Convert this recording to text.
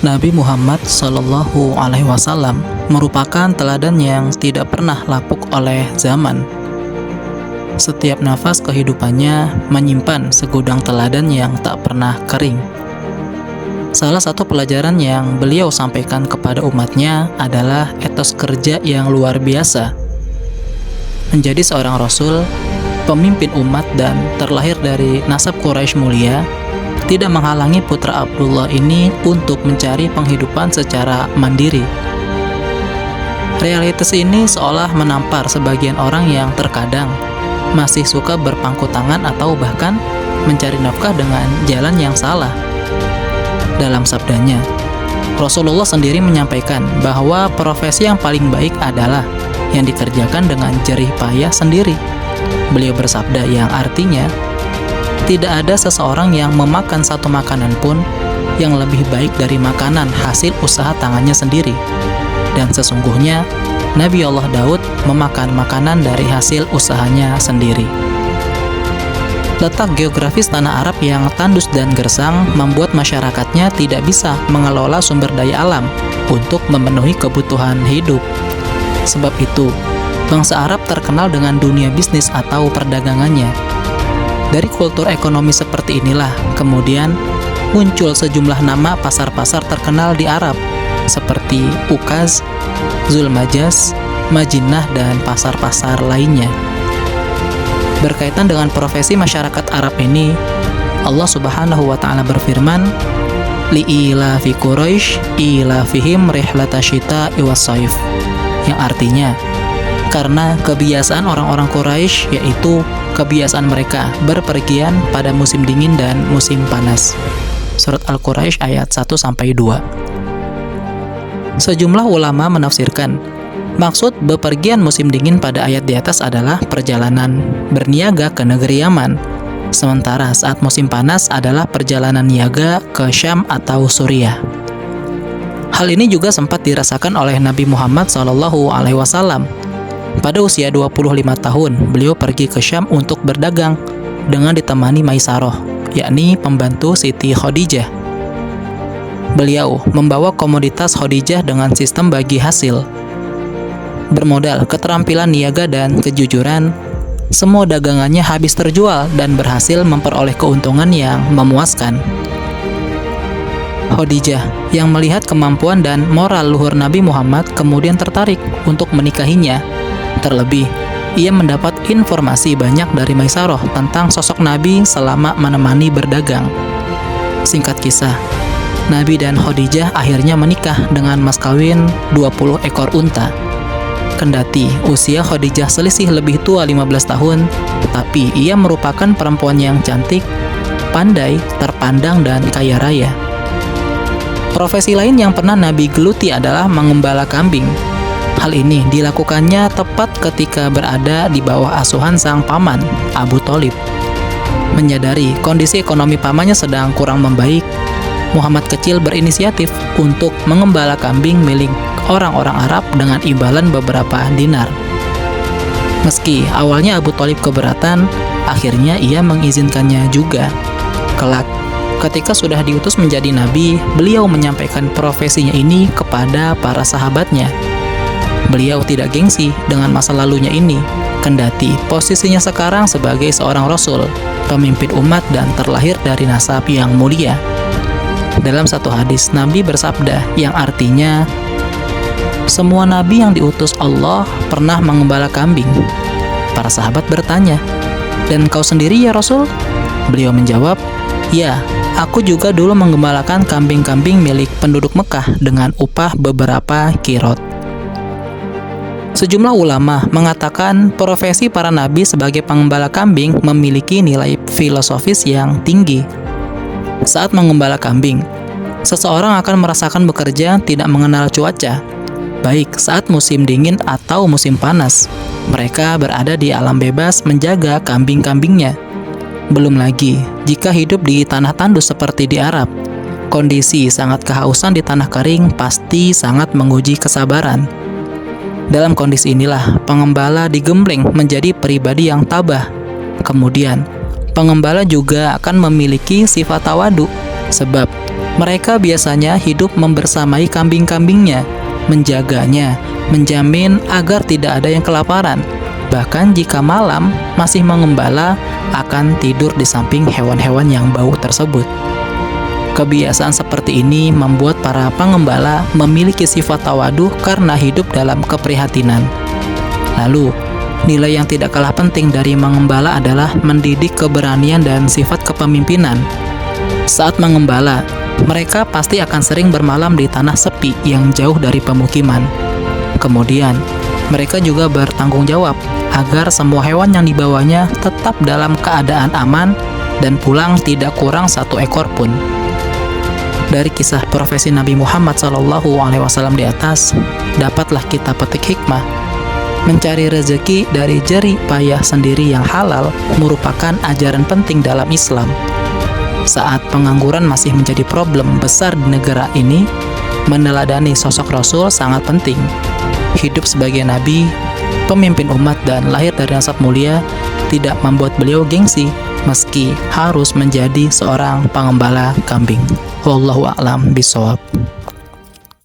Nabi Muhammad Shallallahu Alaihi Wasallam merupakan teladan yang tidak pernah lapuk oleh zaman. Setiap nafas kehidupannya menyimpan segudang teladan yang tak pernah kering. Salah satu pelajaran yang beliau sampaikan kepada umatnya adalah etos kerja yang luar biasa. Menjadi seorang rasul, pemimpin umat dan terlahir dari nasab Quraisy mulia, tidak menghalangi putra Abdullah ini untuk mencari penghidupan secara mandiri. Realitas ini seolah menampar sebagian orang yang terkadang masih suka berpangku tangan atau bahkan mencari nafkah dengan jalan yang salah. Dalam sabdanya, Rasulullah sendiri menyampaikan bahwa profesi yang paling baik adalah yang dikerjakan dengan jerih payah sendiri. Beliau bersabda yang artinya, tidak ada seseorang yang memakan satu makanan pun yang lebih baik dari makanan hasil usaha tangannya sendiri. Dan sesungguhnya, Nabi Allah Daud memakan makanan dari hasil usahanya sendiri. Letak geografis tanah Arab yang tandus dan gersang membuat masyarakatnya tidak bisa mengelola sumber daya alam untuk memenuhi kebutuhan hidup. Sebab itu, bangsa Arab terkenal dengan dunia bisnis atau perdagangannya. Dari kultur ekonomi seperti inilah, kemudian muncul sejumlah nama pasar-pasar terkenal di Arab, seperti Ukaz, Zulmajas, Majinah, dan pasar-pasar lainnya. Berkaitan dengan profesi masyarakat Arab ini, Allah Subhanahu wa Ta'ala berfirman, li'ilafi Quraisy ilafihim rihlatasyita'i was-saif, yang artinya, karena kebiasaan orang-orang Quraisy, yaitu kebiasaan mereka berpergian pada musim dingin dan musim panas. Surat Al-Quraisy ayat 1-2. Sejumlah ulama menafsirkan maksud bepergian musim dingin pada ayat di atas adalah perjalanan berniaga ke negeri Yaman, sementara saat musim panas adalah perjalanan niaga ke Syam atau Suriah. Hal ini juga sempat dirasakan oleh Nabi Muhammad SAW. Pada usia 25 tahun, beliau pergi ke Syam untuk berdagang dengan ditemani Maisarah, yakni pembantu Siti Khadijah. Beliau membawa komoditas Khadijah dengan sistem bagi hasil. Bermodal keterampilan niaga dan kejujuran, semua dagangannya habis terjual dan berhasil memperoleh keuntungan yang memuaskan. Khadijah yang melihat kemampuan dan moral luhur Nabi Muhammad kemudian tertarik untuk menikahinya. Terlebih, ia mendapat informasi banyak dari Maisarah tentang sosok Nabi selama menemani berdagang. Singkat kisah, Nabi dan Khadijah akhirnya menikah dengan mas kawin 20 ekor unta. Kendati usia Khadijah selisih lebih tua 15 tahun, tetapi ia merupakan perempuan yang cantik, pandai, terpandang, dan kaya raya. Profesi lain yang pernah Nabi geluti adalah mengembala kambing. Hal ini dilakukannya tepat ketika berada di bawah asuhan sang paman, Abu Thalib. Menyadari kondisi ekonomi pamannya sedang kurang membaik, Muhammad kecil berinisiatif untuk mengembala kambing milik orang-orang Arab dengan imbalan beberapa dinar. Meski awalnya Abu Thalib keberatan, akhirnya ia mengizinkannya juga. Kelak, ketika sudah diutus menjadi nabi, beliau menyampaikan profesinya ini kepada para sahabatnya. Beliau tidak gengsi dengan masa lalunya ini, kendati posisinya sekarang sebagai seorang rasul, pemimpin umat dan terlahir dari nasab yang mulia. Dalam satu hadis, Nabi bersabda yang artinya, semua nabi yang diutus Allah pernah mengembala kambing. Para sahabat bertanya, dan kau sendiri ya Rasul? Beliau menjawab, ya, aku juga dulu mengembalakan kambing-kambing milik penduduk Mekah dengan upah beberapa kirot. Sejumlah ulama mengatakan profesi para nabi sebagai pengembala kambing memiliki nilai filosofis yang tinggi. Saat mengembala kambing, seseorang akan merasakan bekerja tidak mengenal cuaca, baik saat musim dingin atau musim panas. Mereka berada di alam bebas menjaga kambing-kambingnya. Belum lagi, jika hidup di tanah tandus seperti di Arab, kondisi sangat kehausan di tanah kering pasti sangat menguji kesabaran. Dalam kondisi inilah, pengembala digembleng menjadi pribadi yang tabah. Kemudian, pengembala juga akan memiliki sifat tawadu, sebab Mereka biasanya hidup membersamai kambing-kambingnya, menjaganya, menjamin agar tidak ada yang kelaparan. Bahkan jika malam masih mengembala, akan tidur di samping hewan-hewan yang bau tersebut. Kebiasaan seperti ini membuat para pengembala memiliki sifat tawadhu karena hidup dalam keprihatinan. Lalu, nilai yang tidak kalah penting dari mengembala adalah mendidik keberanian dan sifat kepemimpinan. Saat mengembala, mereka pasti akan sering bermalam di tanah sepi yang jauh dari pemukiman. Kemudian, mereka juga bertanggung jawab agar semua hewan yang dibawanya tetap dalam keadaan aman dan pulang tidak kurang satu ekor pun. Dari kisah profesi Nabi Muhammad SAW di atas, dapatlah kita petik hikmah. Mencari rezeki dari jerih payah sendiri yang halal merupakan ajaran penting dalam Islam. Saat pengangguran masih menjadi problem besar di negara ini, meneladani sosok Rasul sangat penting. Hidup sebagai Nabi, pemimpin umat dan lahir dari nasab mulia tidak membuat beliau gengsi meski harus menjadi seorang pengembala kambing. Wallahu a'lam bishawab.